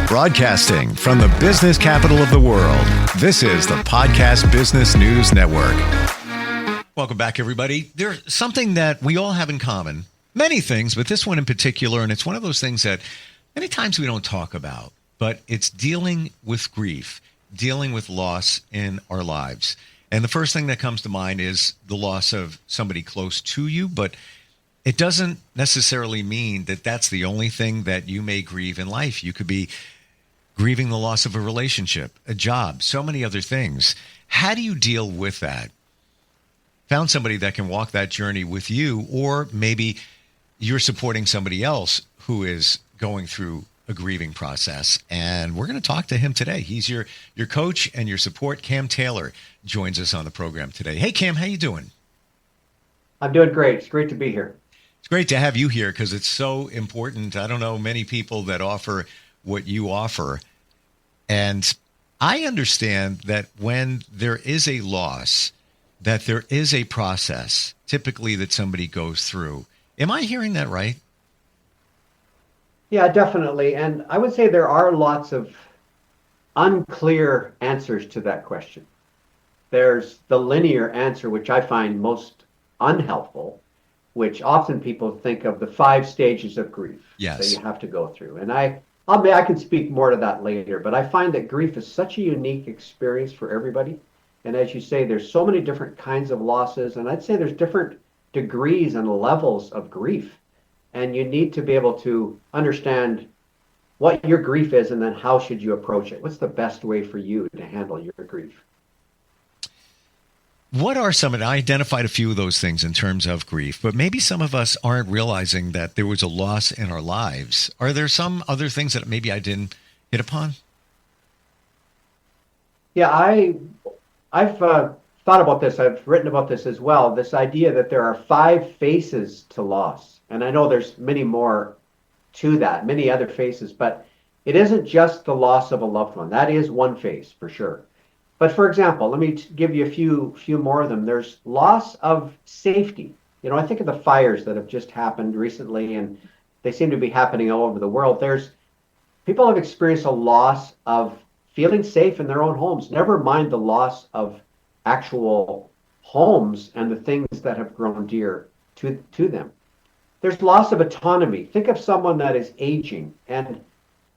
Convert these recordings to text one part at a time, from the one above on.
Broadcasting from the business capital of the world, this is the Podcast Business News Network. Welcome back, everybody. There's something that we all have in common. Many things, but this one in particular, and it's one of those things that many times we don't talk about, but it's dealing with grief, dealing with loss in our lives. And the first thing that comes to mind is the loss of somebody close to you, but it doesn't necessarily mean that that's the only thing that you may grieve in life. You could be grieving the loss of a relationship, a job, so many other things. How do you deal with that? Found somebody that can walk that journey with you, or maybe you're supporting somebody else who is going through a grieving process. And we're going to talk to him today. He's your coach and your support. Cam Taylor joins us on the program today. Hey, Cam, how you doing? I'm doing great. It's great to be here. It's great to have you here because it's so important. I don't know many people that offer what you offer. And I understand that when there is a loss, that there is a process typically that somebody goes through. Am I hearing that right? Yeah, definitely. And I would say there are lots of unclear answers to that question. There's the linear answer, which I find most unhelpful, which often people think of the 5 stages of grief that you have to go through. And I can speak more to that later, but I find that grief is such a unique experience for everybody. And as you say, there's so many different kinds of losses, and I'd say there's different degrees and levels of grief. And you need to be able to understand what your grief is and then how should you approach it. What's the best way for you to handle your grief? What are some, and I identified a few of those things in terms of grief, but maybe some of us aren't realizing that there was a loss in our lives. Are there some other things that maybe I didn't hit upon? Yeah, I've thought about this. I've written about this as well. This idea that there are 5 phases to loss. And I know there's many more to that, many other phases, but it isn't just the loss of a loved one. That is one phase for sure. But for example, let me give you a few more of them. There's loss of safety. You know, I think of the fires that have just happened recently, and they seem to be happening all over the world. People have experienced a loss of feeling safe in their own homes, never mind the loss of actual homes and the things that have grown dear to them. There's loss of autonomy. Think of someone that is aging, and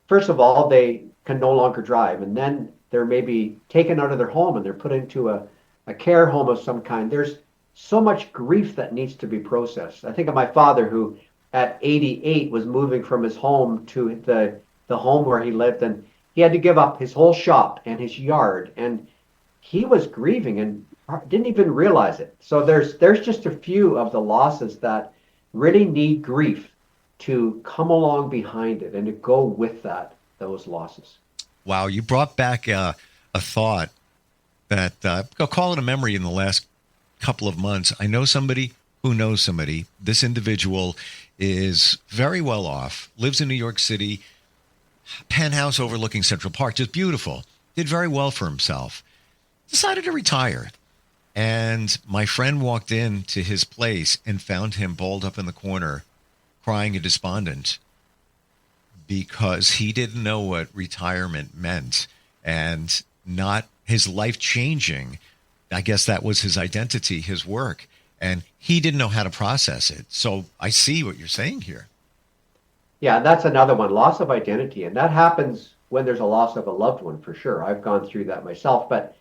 first of all, they can no longer drive, and then they're maybe taken out of their home and they're put into a care home of some kind. There's so much grief that needs to be processed. I think of my father, who at 88 was moving from his home to the home where he lived, and he had to give up his whole shop and his yard, and he was grieving and didn't even realize it. So there's just a few of the losses that really need grief to come along behind it and to go with those losses. Wow, you brought back a thought that I'll call it a memory in the last couple of months. I know somebody who knows somebody. This individual is very well off, lives in New York City, penthouse overlooking Central Park, just beautiful, did very well for himself, decided to retire. And my friend walked into his place and found him balled up in the corner, crying and despondent, because he didn't know what retirement meant and not his life changing. I guess that was his identity, his work, and he didn't know how to process it. So I see what you're saying here. Yeah, that's another one, loss of identity. And that happens when there's a loss of a loved one, for sure. I've gone through that myself. But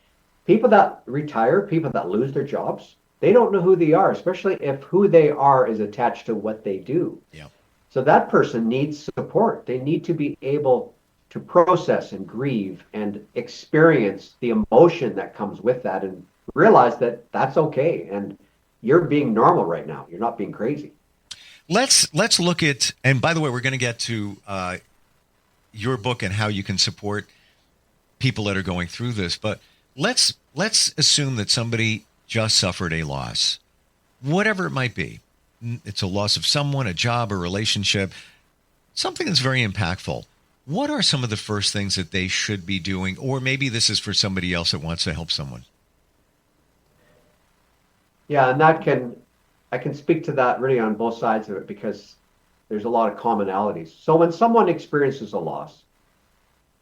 people that retire, people that lose their jobs, they don't know who they are, especially if who they are is attached to what they do. Yeah. So that person needs support. They need to be able to process and grieve and experience the emotion that comes with that and realize that that's okay. And you're being normal right now. You're not being crazy. Let's look at, and by the way, we're going to get to your book and how you can support people that are going through this. But let's assume that somebody just suffered a loss, whatever it might be. It's a loss of someone, a job, a relationship, something that's very impactful. What are some of the first things that they should be doing? Or maybe this is for somebody else that wants to help someone. Yeah, and I can speak to that really on both sides of it because there's a lot of commonalities. So when someone experiences a loss,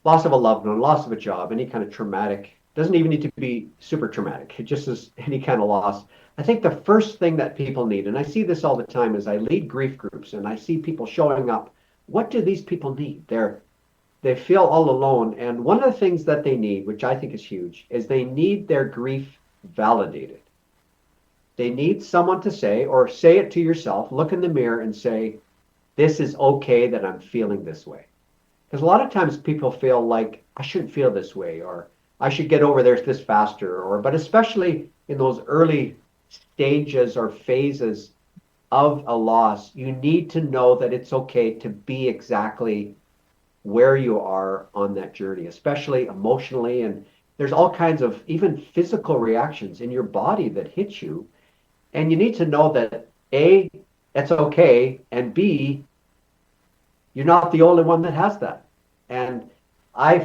loss of a loved one, loss of a job, any kind of traumatic, doesn't even need to be super traumatic. It just is any kind of loss. I think the first thing that people need, and I see this all the time as I lead grief groups and I see people showing up, what do these people need? They feel all alone. And one of the things that they need, which I think is huge, is they need their grief validated. They need someone to say, or say it to yourself, look in the mirror and say, this is okay that I'm feeling this way. Because a lot of times people feel like I shouldn't feel this way, or I should get over this faster, but especially in those early stages or phases of a loss, you need to know that it's okay to be exactly where you are on that journey, especially emotionally. And there's all kinds of even physical reactions in your body that hit you. And you need to know that A, that's okay, and B, you're not the only one that has that. And I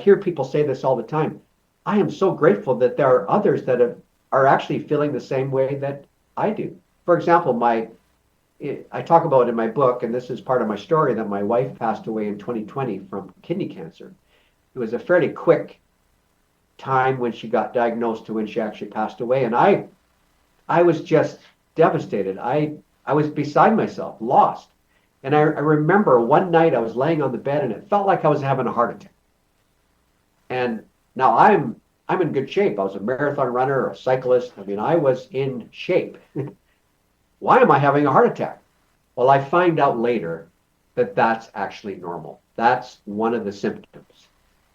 hear people say this all the time. I am so grateful that there are others that are actually feeling the same way that I do. For example, I talk about in my book, and this is part of my story, that my wife passed away in 2020 from kidney cancer. It was a fairly quick time when she got diagnosed to when she actually passed away. And I was just devastated. I was beside myself, lost. And I remember one night I was laying on the bed and it felt like I was having a heart attack. And now I'm in good shape. I was a marathon runner, a cyclist. I mean, I was in shape. Why am I having a heart attack? Well, I find out later that that's actually normal. That's one of the symptoms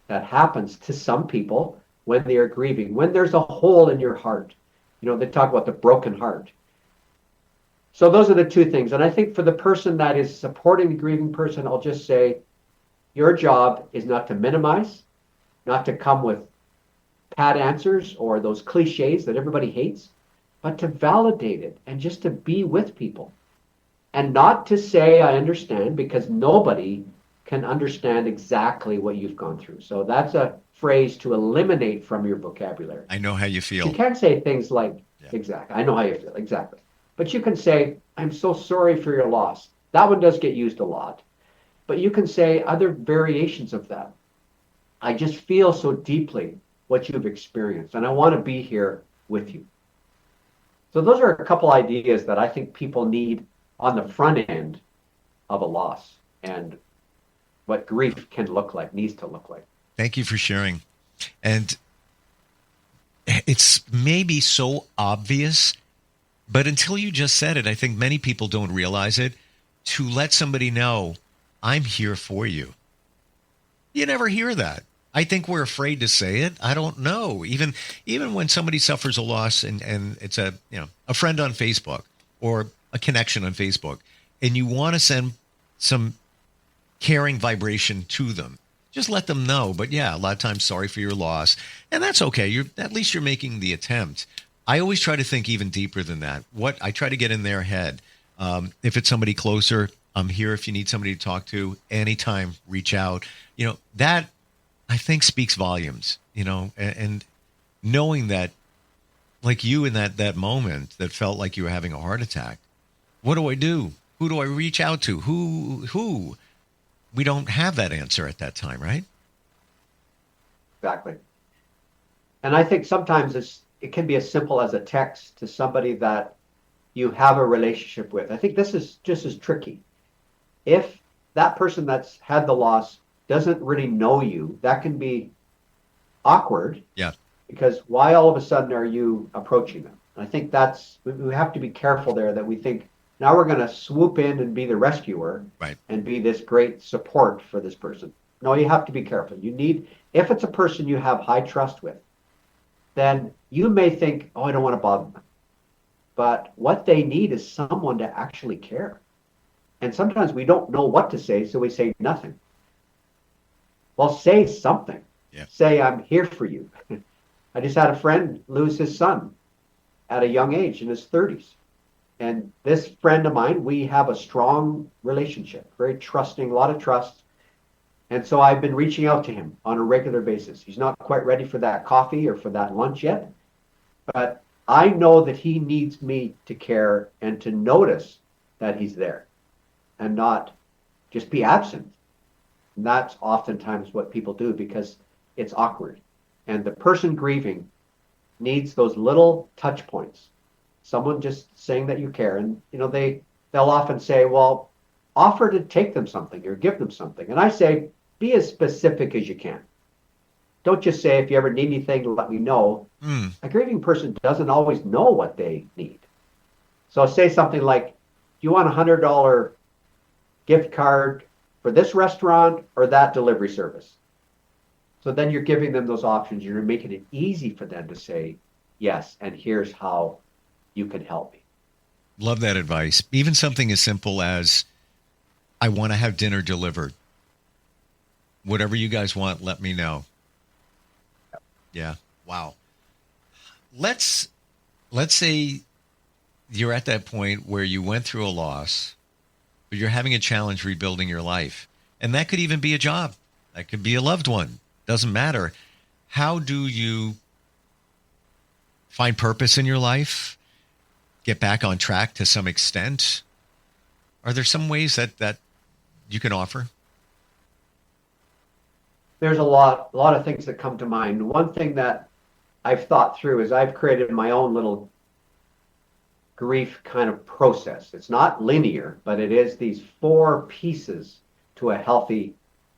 that happens to some people when they are grieving, when there's a hole in your heart. You know, they talk about the broken heart. So those are the two things. And I think for the person that is supporting the grieving person, I'll just say, your job is not to minimize, not to come with pat answers or those cliches that everybody hates, but to validate it and just to be with people. And not to say, I understand, because nobody can understand exactly what you've gone through. So that's a phrase to eliminate from your vocabulary. I know how you feel. You can't say things like, exactly, I know how you feel, exactly. But you can say, I'm so sorry for your loss. That one does get used a lot. But you can say other variations of that. I just feel so deeply what you've experienced, and I want to be here with you. So those are a couple ideas that I think people need on the front end of a loss and what grief can look like, needs to look like. Thank you for sharing. And it's maybe so obvious, but until you just said it, I think many people don't realize it, to let somebody know, I'm here for you. You never hear that. I think we're afraid to say it. I don't know. Even when somebody suffers a loss and it's a friend on Facebook or a connection on Facebook, and you want to send some caring vibration to them, just let them know. But yeah, a lot of times, sorry for your loss. And that's okay. At least you're making the attempt. I always try to think even deeper than that. I try to get in their head. If it's somebody closer, I'm here if you need somebody to talk to. Anytime, reach out. That I think speaks volumes, and knowing that, like you in that moment that felt like you were having a heart attack. What do I do? Who do I reach out to? Who? We don't have that answer at that time, right? Exactly. And I think sometimes it can be as simple as a text to somebody that you have a relationship with. I think this is just as tricky. If that person that's had the loss doesn't really know you, that can be awkward. Yeah. Because why all of a sudden are you approaching them? And I think we have to be careful there, that we think, now we're going to swoop in and be the rescuer, right, and be this great support for this person. No, you have to be careful. If it's a person you have high trust with, then you may think, oh, I don't want to bother them. But what they need is someone to actually care. And sometimes we don't know what to say, so we say nothing. Well, say something. Yeah. Say, I'm here for you. I just had a friend lose his son at a young age, in his 30s. And this friend of mine, we have a strong relationship, very trusting, a lot of trust. And so I've been reaching out to him on a regular basis. He's not quite ready for that coffee or for that lunch yet, but I know that he needs me to care and to notice that he's there and not just be absent. And that's oftentimes what people do because it's awkward. And the person grieving needs those little touch points. Someone just saying that you care. And, they'll often say, well, offer to take them something or give them something. And I say, be as specific as you can. Don't just say, if you ever need anything, let me know. A grieving person doesn't always know what they need. So say something like, do you want a $100 gift card for this restaurant or that delivery service? So then you're giving them those options. You're making it easy for them to say, yes, and here's how you can help me. Love that advice. Even something as simple as, I want to have dinner delivered. Whatever you guys want, let me know. Yeah. Wow. Let's say you're at that point where you went through a loss, but you're having a challenge rebuilding your life. And that could even be a job. That could be a loved one. Doesn't matter. How do you find purpose in your life? Get back on track to some extent? Are there some ways that you can offer? There's a lot of things that come to mind. One thing that I've thought through is I've created my own little grief kind of process. It's not linear, but it is these 4 pieces to a healthy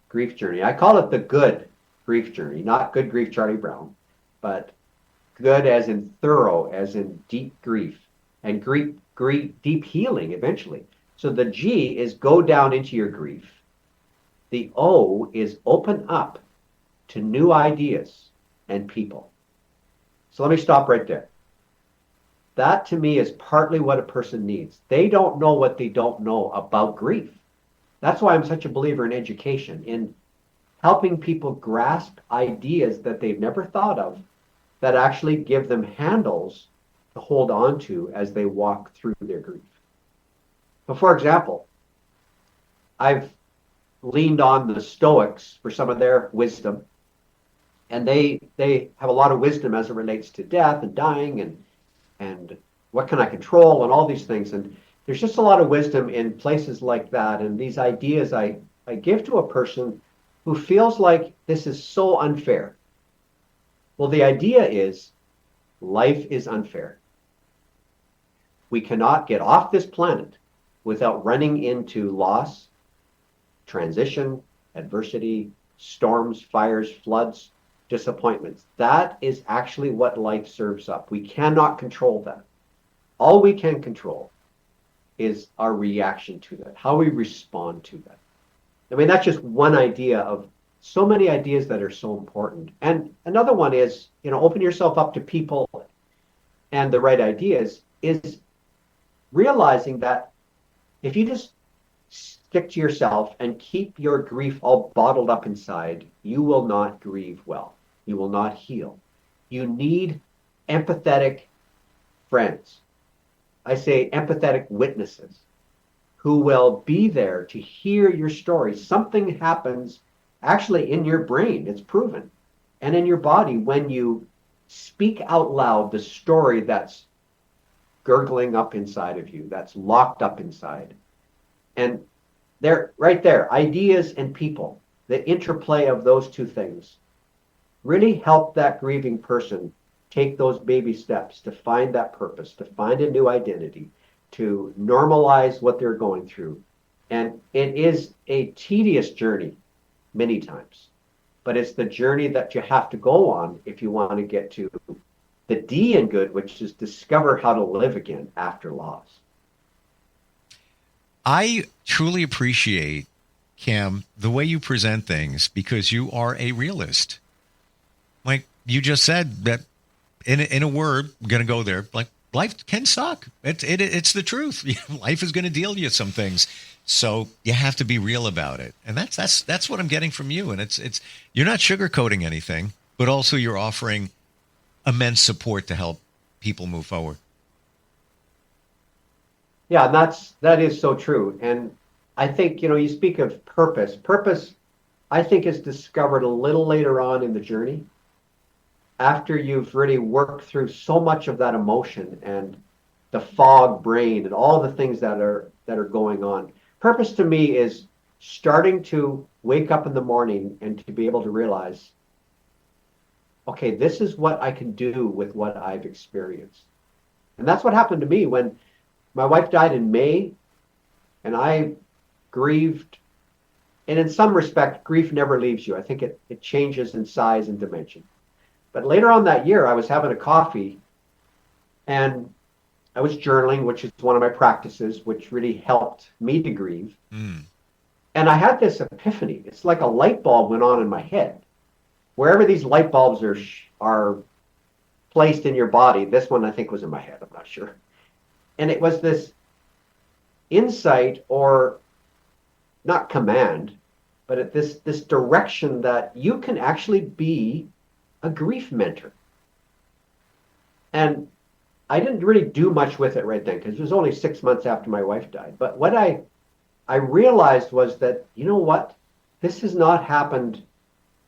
grief journey. I call it the good grief journey, not good grief Charlie Brown, but good as in thorough, as in deep grief, and deep healing eventually. So the G is go down into your grief. The O is open up to new ideas and people. So let me stop right there. That to me is partly what a person needs. They don't know what they don't know about grief. That's why I'm such a believer in education, in helping people grasp ideas that they've never thought of, that actually give them handles to hold on to as they walk through their grief. But for example, I've leaned on the Stoics for some of their wisdom, and they have a lot of wisdom as it relates to death and dying and what can I control and all these things. And there's just a lot of wisdom in places like that. And these ideas I give to a person who feels like this is so unfair. Well, the idea is life is unfair. We cannot get off this planet without running into loss, transition, adversity, storms, fires, floods, disappointments. That is actually what life serves up. We cannot control that. All we can control is our reaction to that, how we respond to that. I mean, that's just one idea of so many ideas that are so important. And another one is, open yourself up to people and the right ideas, is realizing that if you just stick to yourself and keep your grief all bottled up inside, you will not grieve well. You will not heal. You need empathetic friends. I say empathetic witnesses who will be there to hear your story. Something happens actually in your brain, it's proven, and in your body when you speak out loud the story that's gurgling up inside of you, that's locked up inside. And there, right there, ideas and people, the interplay of those two things really help that grieving person take those baby steps to find that purpose, to find a new identity, to normalize what they're going through. And it is a tedious journey many times, but it's the journey that you have to go on if you want to get to the D in good, which is discover how to live again after loss. I truly appreciate, Cam, the way you present things, because you are a realist. Like you just said, that in a word, I'm going to go there, like life can suck. It's the truth. Life is going to deal you some things. So you have to be real about it. And that's what I'm getting from you. And it's you're not sugarcoating anything, but also you're offering immense support to help people move forward. Yeah, that is so true. And I think, you speak of purpose. Purpose, I think, is discovered a little later on in the journey, after you've really worked through so much of that emotion and the fog brain and all the things that are going on. Purpose to me is starting to wake up in the morning and to be able to realize, okay, this is what I can do with what I've experienced. And that's what happened to me when my wife died in May, and I grieved. And in some respect, grief never leaves you. I think it changes in size and dimension. But later on that year, I was having a coffee and I was journaling, which is one of my practices, which really helped me to grieve. And I had this epiphany. It's like a light bulb went on in my head. Wherever these light bulbs are placed in your body, this one I think was in my head, I'm not sure. And it was this insight, or not command, but this direction that you can actually be a grief mentor. And I didn't really do much with it right then, because it was only 6 months after my wife died. But what I realized was that, you know what? This has not happened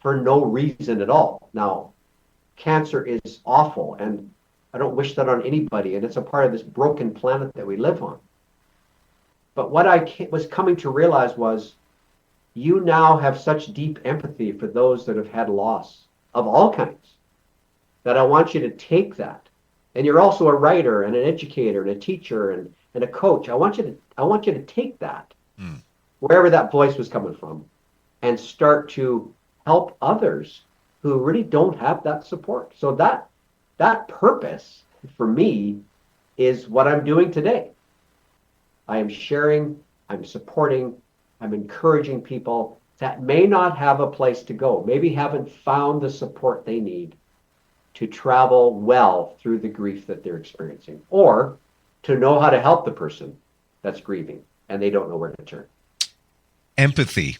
for no reason at all. Now, cancer is awful, and I don't wish that on anybody, and it's a part of this broken planet that we live on. But what I was coming to realize was, you now have such deep empathy for those that have had loss of all kinds, that I want you to take that. And you're also a writer and an educator and a teacher and a coach. I want you to take that, wherever that voice was coming from, and start to help others who really don't have that support. So that purpose for me is what I'm doing today. I am sharing, I'm supporting, I'm encouraging people that may not have a place to go, maybe haven't found the support they need to travel well through the grief that they're experiencing, or to know how to help the person that's grieving and they don't know where to turn. Empathy.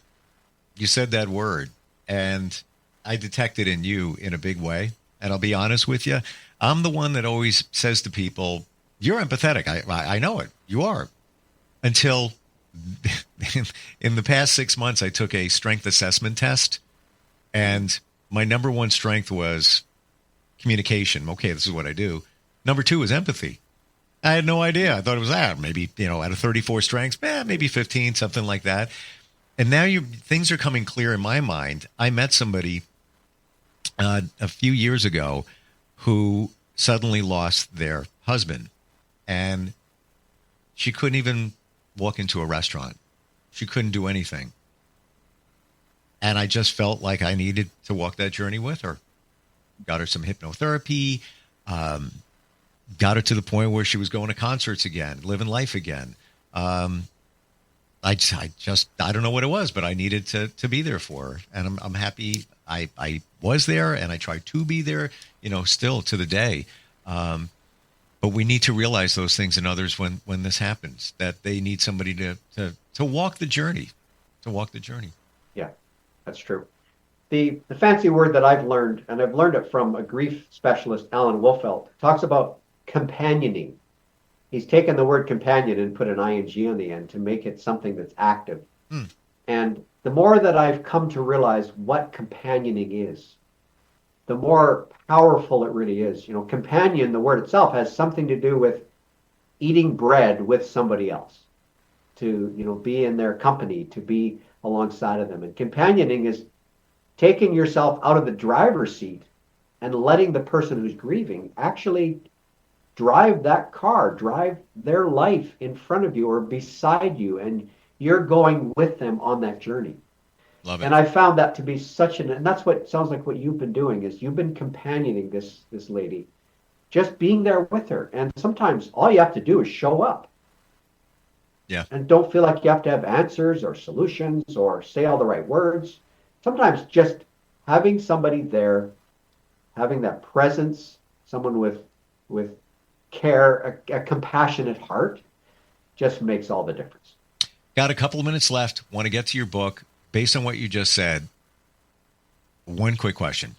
You said that word, and I detect it in you in a big way. And I'll be honest with you, I'm the one that always says to people, you're empathetic. I know it. You are. Until in the past 6 months, I took a strength assessment test, and my number one strength was communication. Okay, this is what I do. Number 2 is empathy. I had no idea. I thought it was that. Maybe, out of 34 strengths, maybe 15, something like that. And now things are coming clear in my mind. I met somebody a few years ago who suddenly lost their husband, and she couldn't even walk into a restaurant. She couldn't do anything. And I just felt like I needed to walk that journey with her. Got her some hypnotherapy, got her to the point where she was going to concerts again, living life again. I don't know what it was, but I needed to be there for her. And I'm happy I was there, and I try to be there, still to the day. But we need to realize those things in others when this happens, that they need somebody to walk the journey, Yeah, that's true. The fancy word that I've learned, and I've learned it from a grief specialist, Alan Wolfelt, talks about companioning. He's taken the word companion and put an ing on the end to make it something that's active. And the more that I've come to realize what companioning is, the more powerful it really is. Companion, the word itself, has something to do with eating bread with somebody else, to, be in their company, to be alongside of them. And companioning is taking yourself out of the driver's seat and letting the person who's grieving actually drive that car, drive their life in front of you or beside you, and you're going with them on that journey. Love it. And I found that to be and that's what sounds like what you've been doing, is you've been companioning this lady, just being there with her. And sometimes all you have to do is show up. Yeah. And don't feel like you have to have answers or solutions or say all the right words. Sometimes just having somebody there, having that presence, someone with care, a compassionate heart, just makes all the difference. Got a couple of minutes left. Want to get to your book. Based on what you just said, one quick question.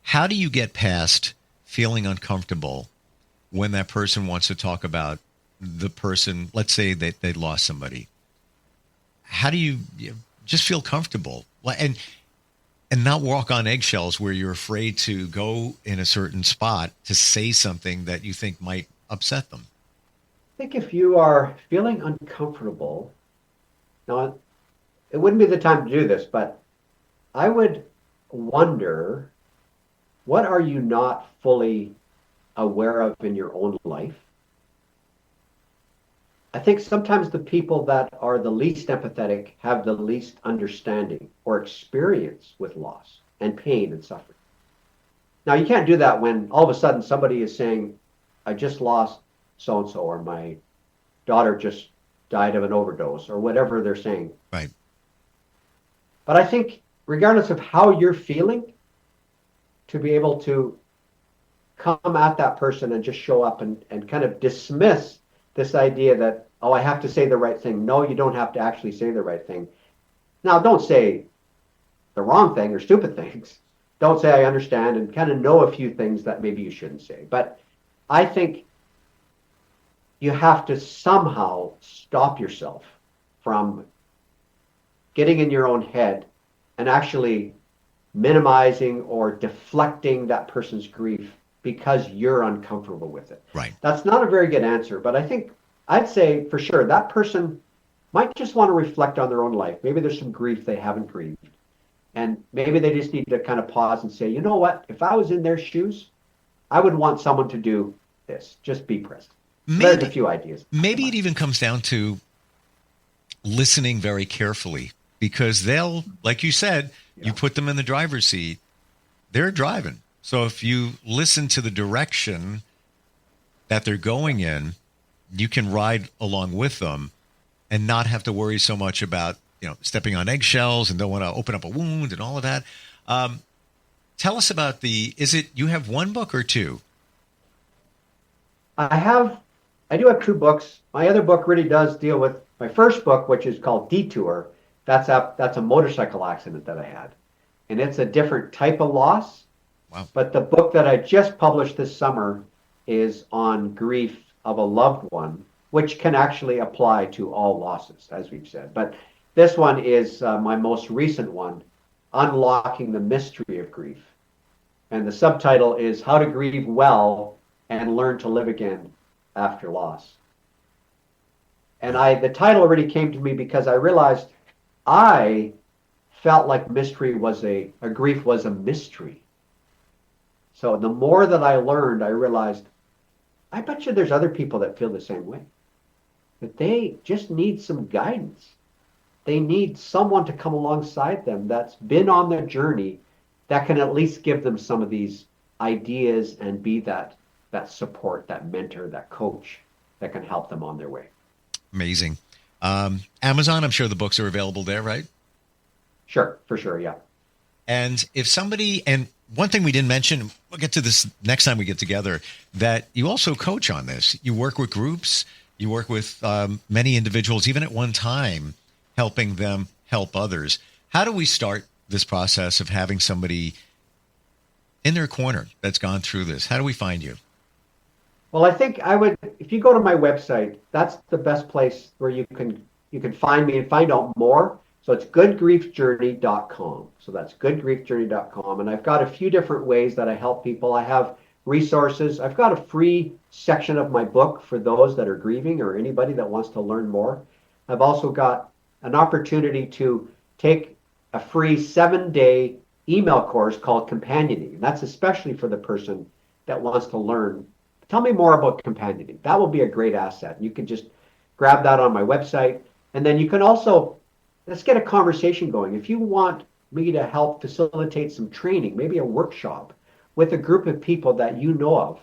How do you get past feeling uncomfortable when that person wants to talk about the person, let's say that they lost somebody? How do you just feel comfortable and not walk on eggshells where you're afraid to go in a certain spot to say something that you think might upset them? I think if you are feeling uncomfortable, now it wouldn't be the time to do this, but I would wonder, what are you not fully aware of in your own life? I think sometimes the people that are the least empathetic have the least understanding or experience with loss and pain and suffering. Now, you can't do that when all of a sudden somebody is saying, I just lost so-and-so, or my daughter just died of an overdose, or whatever they're saying. Right. But I think regardless of how you're feeling, to be able to come at that person and just show up and kind of dismiss this idea that, oh, I have to say the right thing. No, you don't have to actually say the right thing. Now, don't say the wrong thing or stupid things. Don't say I understand, and kind of know a few things that maybe you shouldn't say. But I think you have to somehow stop yourself from getting in your own head and actually minimizing or deflecting that person's grief because you're uncomfortable with it. Right. That's not a very good answer, but I think I'd say for sure that person might just want to reflect on their own life. Maybe there's some grief they haven't grieved. And maybe they just need to kind of pause and say, you know what, if I was in their shoes, I would want someone to do this. Just be present. There's a few ideas. Maybe it even comes down to listening very carefully, because they'll, like you said, you put them in the driver's seat, they're driving. So if you listen to the direction that they're going in, you can ride along with them and not have to worry so much about, stepping on eggshells and don't want to open up a wound and all of that. Tell us about you have one book or two? I do have two books. My other book really does deal with my first book, which is called Detour. That's a motorcycle accident that I had. And it's a different type of loss. Wow. But the book that I just published this summer is on grief of a loved one, which can actually apply to all losses, as we've said. But this one is my most recent one, Unlocking the Mystery of Grief. And the subtitle is How to Grieve Well and Learn to Live Again After Loss. And the title already came to me because I realized I felt like mystery was a grief was a mystery. So the more that I learned, I realized, I bet you there's other people that feel the same way. That they just need some guidance. They need someone to come alongside them that's been on their journey that can at least give them some of these ideas and be that support, that mentor, that coach that can help them on their way. Amazing. Amazon, I'm sure the books are available there, right? Sure, for sure, yeah. And and one thing we didn't mention, we'll get to this next time we get together, that you also coach on this. You work with groups, you work with many individuals, even at one time, helping them help others. How do we start this process of having somebody in their corner that's gone through this? How do we find you? Well, I think if you go to my website, that's the best place where you can find me and find out more. So it's goodgriefjourney.com. So that's goodgriefjourney.com. And I've got a few different ways that I help people. I have resources. I've got a free section of my book for those that are grieving or anybody that wants to learn more. I've also got an opportunity to take a free 7-day email course called Companioning. And that's especially for the person that wants to learn. Tell me more about companioning. That will be a great asset. You can just grab that on my website. And then you can also, let's get a conversation going. If you want me to help facilitate some training, maybe a workshop with a group of people that you know of,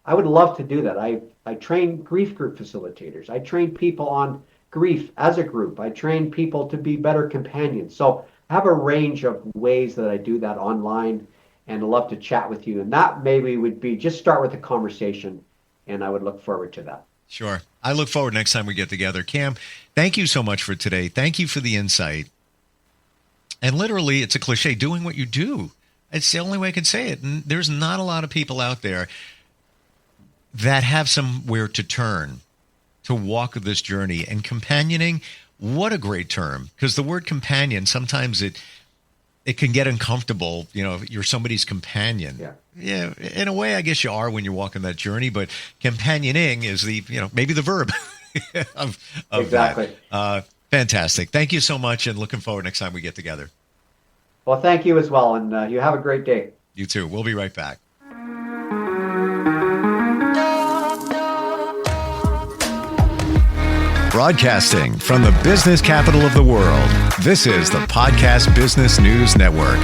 I would love to do that. I train grief group facilitators. I train people on grief as a group. I train people to be better companions. So I have a range of ways that I do that online, and I'd love to chat with you. And that maybe would be just start with a conversation, and I would look forward to that. Sure. I look forward next time we get together. Cam, thank you so much for today. Thank you for the insight. And literally, it's a cliche, doing what you do. It's the only way I can say it. And there's not a lot of people out there that have somewhere to turn to walk this journey. And companioning, what a great term. Because the word companion, sometimes it can get uncomfortable. You're somebody's companion. Yeah. In a way, I guess you are when you're walking that journey. But companioning is maybe the verb of exactly. That. Fantastic. Thank you so much, and looking forward next time we get together. Well, thank you as well, and you have a great day. You too. We'll be right back. Broadcasting from the business capital of the world, this is the Podcast Business News Network.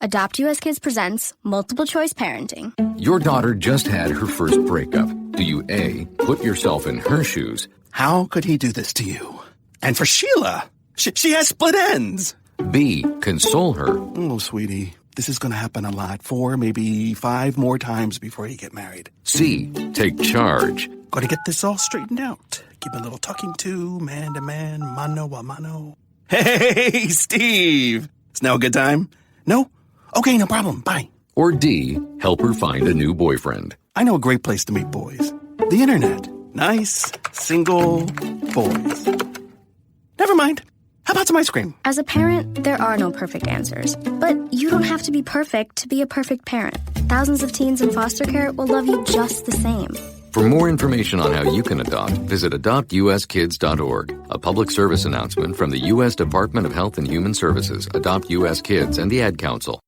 Adopt US Kids presents Multiple Choice Parenting. Your daughter just had her first breakup. Do you A, put yourself in her shoes? How could he do this to you? And for Sheila, she has split ends. B, console her? Oh, sweetie, this is going to happen a lot. 4, maybe 5 more times before you get married. C, take charge? Got to get this all straightened out. Give a little talking to, man to man, mano a mano. Hey, Steve! It's now a good time? No? Okay, no problem. Bye. Or D, help her find a new boyfriend? I know a great place to meet boys. The internet. Nice, single boys. Never mind. How about some ice cream? As a parent, there are no perfect answers. But you don't have to be perfect to be a perfect parent. Thousands of teens in foster care will love you just the same. For more information on how you can adopt, visit adoptuskids.org. A public service announcement from the U.S. Department of Health and Human Services, Adopt U.S. Kids, and the Ad Council.